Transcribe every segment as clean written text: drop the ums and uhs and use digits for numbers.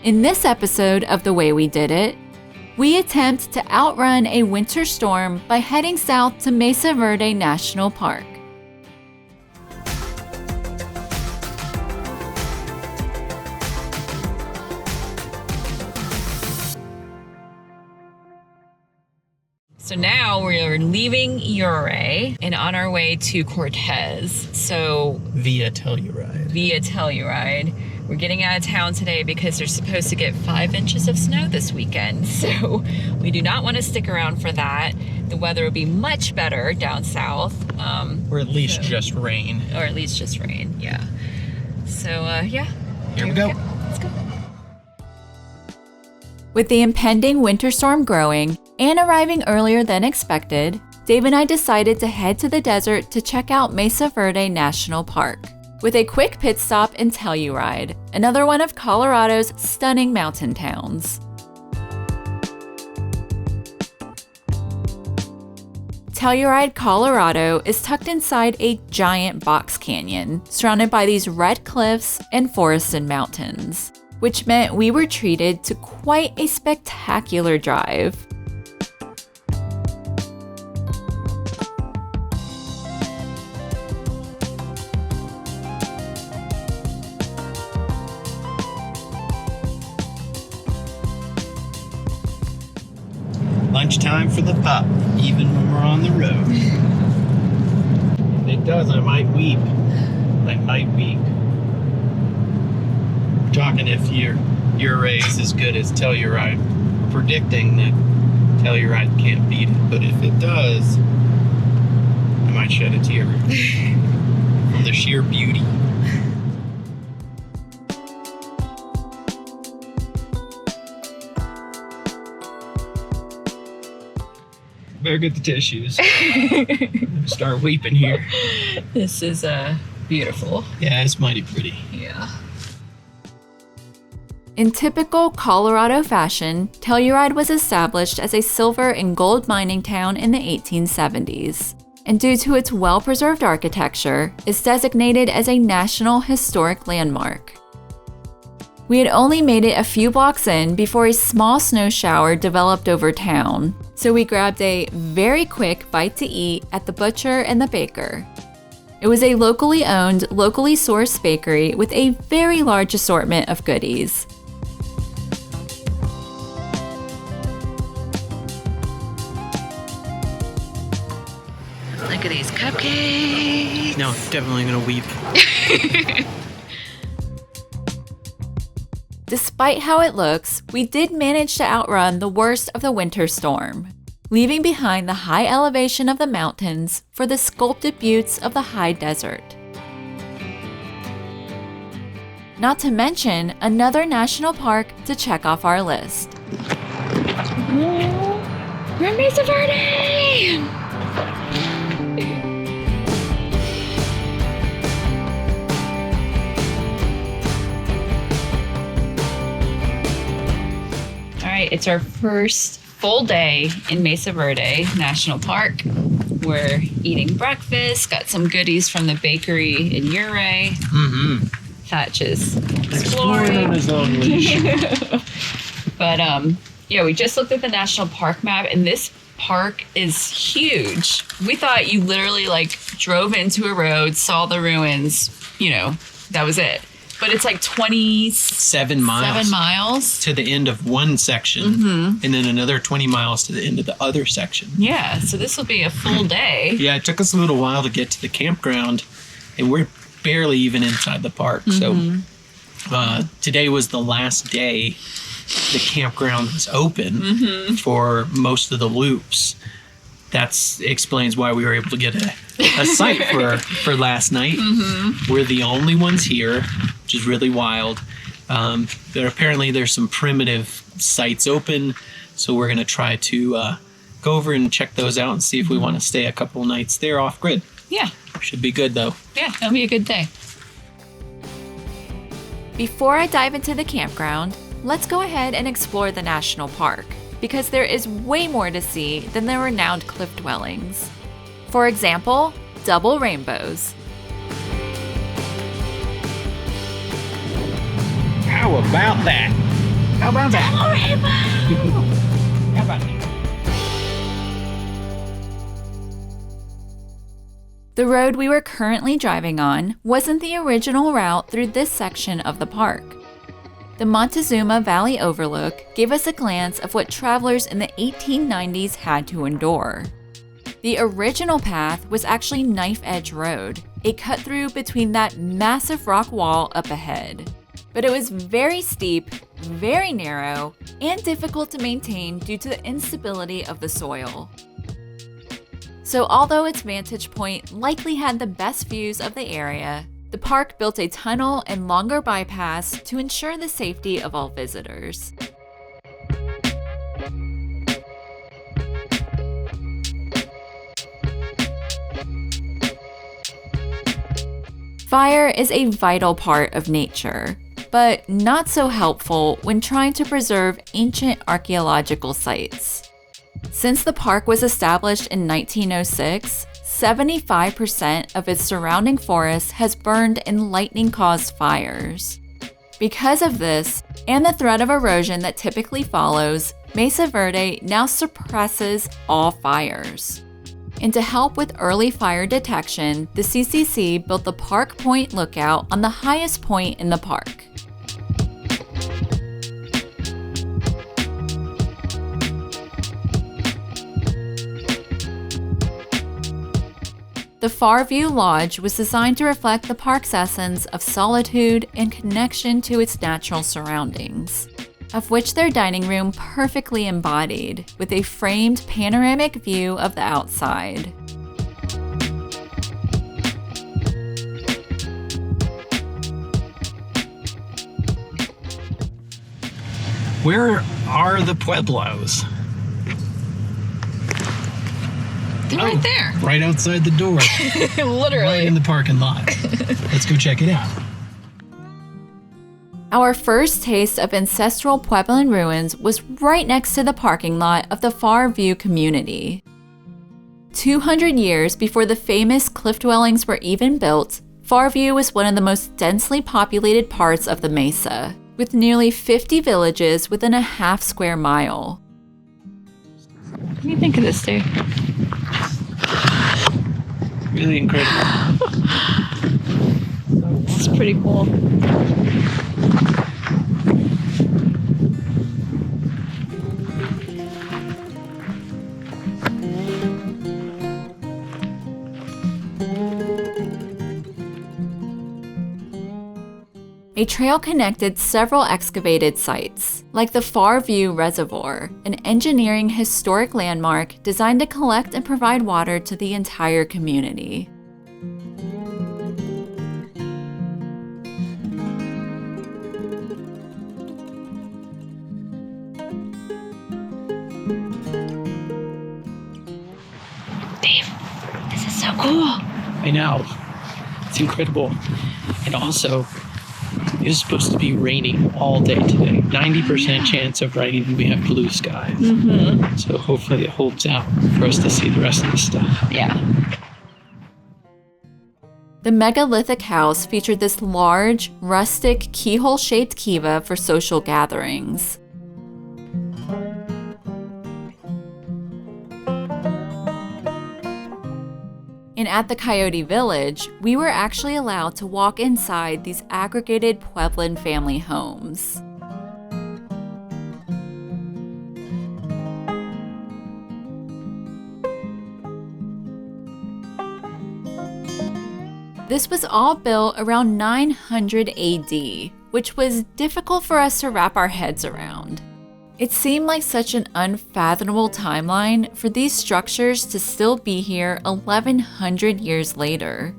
In this episode of The Way We Did It, we attempt to outrun a winter storm by heading south to Mesa Verde National Park. So now we're leaving Ouray and on our way to Cortez. So via Telluride. We're getting out of town today because they're supposed to get 5 inches of snow this weekend. So we do not want to stick around for that. The weather will be much better down south. Or at least just rain. Yeah. So yeah. Here we go. Let's go. With the impending winter storm growing and arriving earlier than expected, Dave and I decided to head to the desert to check out Mesa Verde National Park, with a quick pit stop in Telluride, another one of Colorado's stunning mountain towns. Telluride, Colorado is tucked inside a giant box canyon, surrounded by these red cliffs and forested mountains, which meant we were treated to quite a spectacular drive. Lunchtime for the pup, even when we're on the road. If it does, I might weep. We're talking if your race is as good as Telluride. Predicting that Telluride can't beat it, but if it does, I might shed a tear from the sheer beauty. Better get the tissues. Start weeping here. This is beautiful. Yeah, it's mighty pretty. Yeah. In typical Colorado fashion, Telluride was established as a silver and gold mining town in the 1870s, and due to its well-preserved architecture, is designated as a National Historic Landmark. We had only made it a few blocks in before a small snow shower developed over town, so we grabbed a very quick bite to eat at the Butcher and the Baker. It was a locally owned, locally sourced bakery with a very large assortment of goodies. Look at these cupcakes. No, definitely gonna weep. Despite how it looks, we did manage to outrun the worst of the winter storm, leaving behind the high elevation of the mountains for the sculpted buttes of the high desert. Not to mention another national park to check off our list. We're in Mesa Verde! It's our first full day in Mesa Verde National Park. We're eating breakfast, got some goodies from the bakery in Ouray. Thatch is exploring on his own leash. But yeah, we just looked at the national park map, and this park is huge. We thought you literally drove into a road, saw the ruins, that was it. But it's 27 miles to the end of one section, and then another 20 miles to the end of the other section. Yeah, so this will be a full day. Yeah, it took us a little while to get to the campground, and we're barely even inside the park. So today was the last day the campground was open for most of the loops. That explains why we were able to get a site for last night. We're the only ones here, which is really wild. Apparently there's some primitive sites open, so we're going to try to go over and check those out and see if we want to stay a couple nights there off grid. Yeah. Should be good though. Yeah, that'll be a good day. Before I dive into the campground, let's go ahead and explore the national park, because there is way more to see than the renowned cliff dwellings. For example, double rainbows. How about that? How about that? How about that? The road we were currently driving on wasn't the original route through this section of the park. The Montazuma Valley overlook gave us a glance of what travelers in the 1890s had to endure. The original path was actually Knife Edge Road, a cut-through between that massive rock wall up ahead. But it was very steep, very narrow, and difficult to maintain due to the instability of the soil. So although its vantage point likely had the best views of the area, the park built a tunnel and longer bypass to ensure the safety of all visitors. Fire is a vital part of nature, but not so helpful when trying to preserve ancient archaeological sites. Since the park was established in 1906, 75% of its surrounding forest has burned in lightning-caused fires. Because of this, and the threat of erosion that typically follows, Mesa Verde now suppresses all fires. And to help with early fire detection, the CCC built the Park Point Lookout on the highest point in the park. The Farview Lodge was designed to reflect the park's essence of solitude and connection to its natural surroundings, of which their dining room perfectly embodied, with a framed panoramic view of the outside. Where are the Pueblos? They're right there. Right outside the door. Literally. Right in the parking lot. Let's go check it out. Our first taste of ancestral Puebling ruins was right next to the parking lot of the Farview community. 200 years before the famous cliff dwellings were even built, Farview was one of the most densely populated parts of the mesa, with nearly 50 villages within a half square mile. What do you think of this, dude? Really incredible. It's pretty cool. A trail connected several excavated sites, like the Farview Reservoir, an engineering historic landmark designed to collect and provide water to the entire community. Dave, this is so cool. I know. It's incredible. And also, it's supposed to be raining all day today. 90% chance of rain. We have blue skies. Mm-hmm. So hopefully it holds out for us to see the rest of the stuff. Yeah. The megalithic house featured this large, rustic, keyhole-shaped kiva for social gatherings. And at the Coyote Village, we were actually allowed to walk inside these aggregated Puebloan family homes. This was all built around 900 AD, which was difficult for us to wrap our heads around. It seemed like such an unfathomable timeline for these structures to still be here 1,100 years later.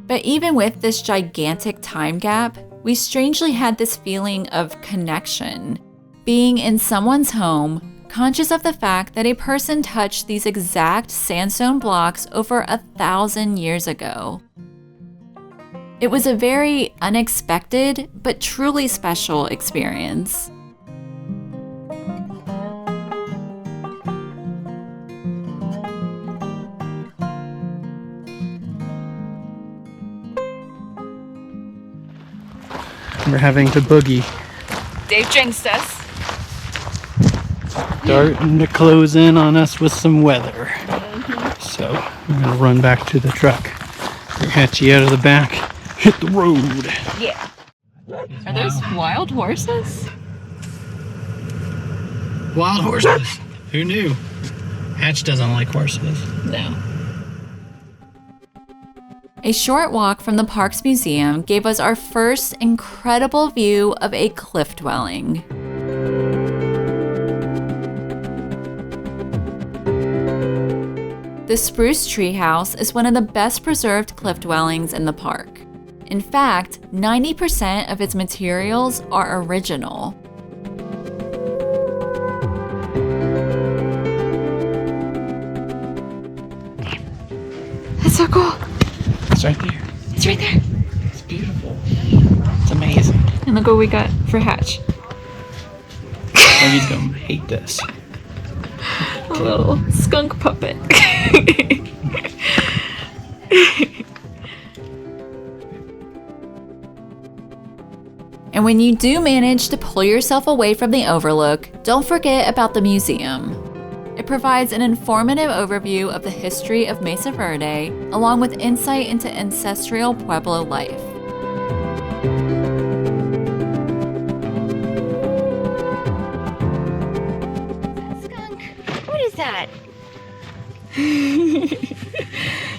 But even with this gigantic time gap, we strangely had this feeling of connection, being in someone's home, conscious of the fact that a person touched these exact sandstone blocks over 1,000 years ago. It was a very unexpected but truly special experience. We're having to boogie. Dave jinxed us. starting to close in on us with some weather. So I'm gonna run back to the truck. Bring Hatchie out of the back. Hit the road. Yeah. Are those wild horses? Wild horses. Who knew? Hatch doesn't like horses. No. A short walk from the park's museum gave us our first incredible view of a cliff dwelling. The Spruce Tree House is one of the best preserved cliff dwellings in the park. In fact, 90% of its materials are original. That's so cool. It's right there. It's right there. It's beautiful. It's amazing. And look what we got for Hatch. He's gonna hate this. A little skunk puppet. And when you do manage to pull yourself away from the overlook, don't forget about the museum. It provides an informative overview of the history of Mesa Verde, along with insight into ancestral Pueblo life. Skunk, what is that?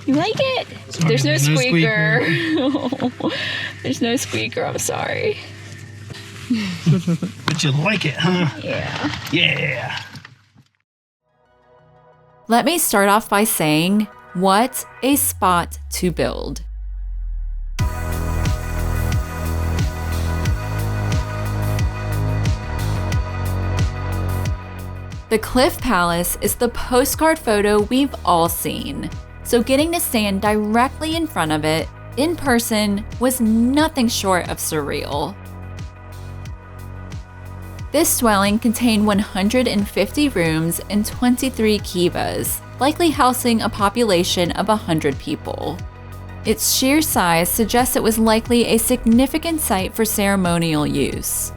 You like it? Sorry, There's no squeaker. squeaker. There's no squeaker, I'm sorry. But you like it, huh? Yeah. Yeah. Let me start off by saying, what a spot to build. The Cliff Palace is the postcard photo we've all seen, so getting to stand directly in front of it, in person, was nothing short of surreal. This dwelling contained 150 rooms and 23 kivas, likely housing a population of 100 people. Its sheer size suggests it was likely a significant site for ceremonial use.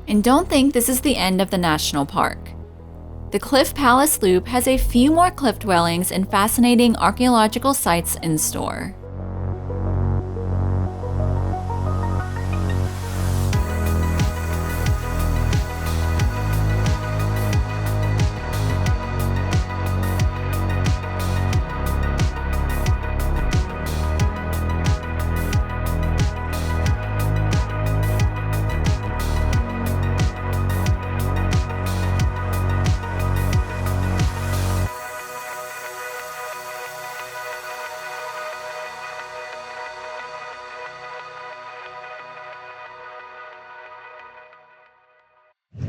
And don't think this is the end of the national park. The Cliff Palace Loop has a few more cliff dwellings and fascinating archaeological sites in store.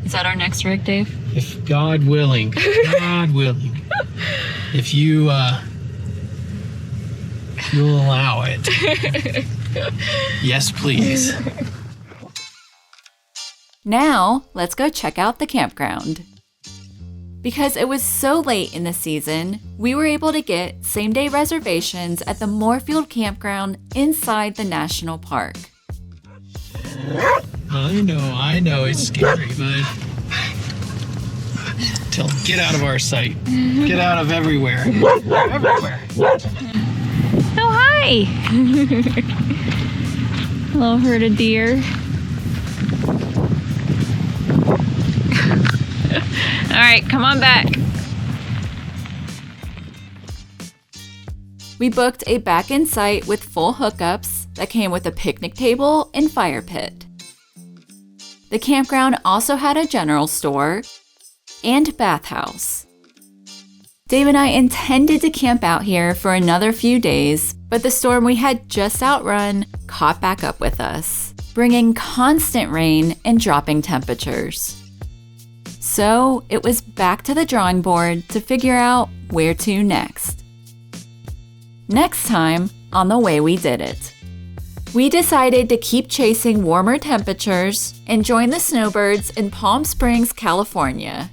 Is that our next rig, Dave? If God willing, if you'll allow it. Yes, please. Now, let's go check out the campground. Because it was so late in the season, we were able to get same-day reservations at the Morfield Campground inside the national park. I know, it's scary, but get out of our sight. Get out of everywhere. Everywhere. Oh, hi! Hello, herd of deer. All right, come on back. We booked a back-in site with full hookups that came with a picnic table and fire pit. The campground also had a general store and bathhouse. Dave and I intended to camp out here for another few days, but the storm we had just outrun caught back up with us, bringing constant rain and dropping temperatures. So it was back to the drawing board to figure out where to next. Next time on The Way We Did It. We decided to keep chasing warmer temperatures and join the snowbirds in Palm Springs, California.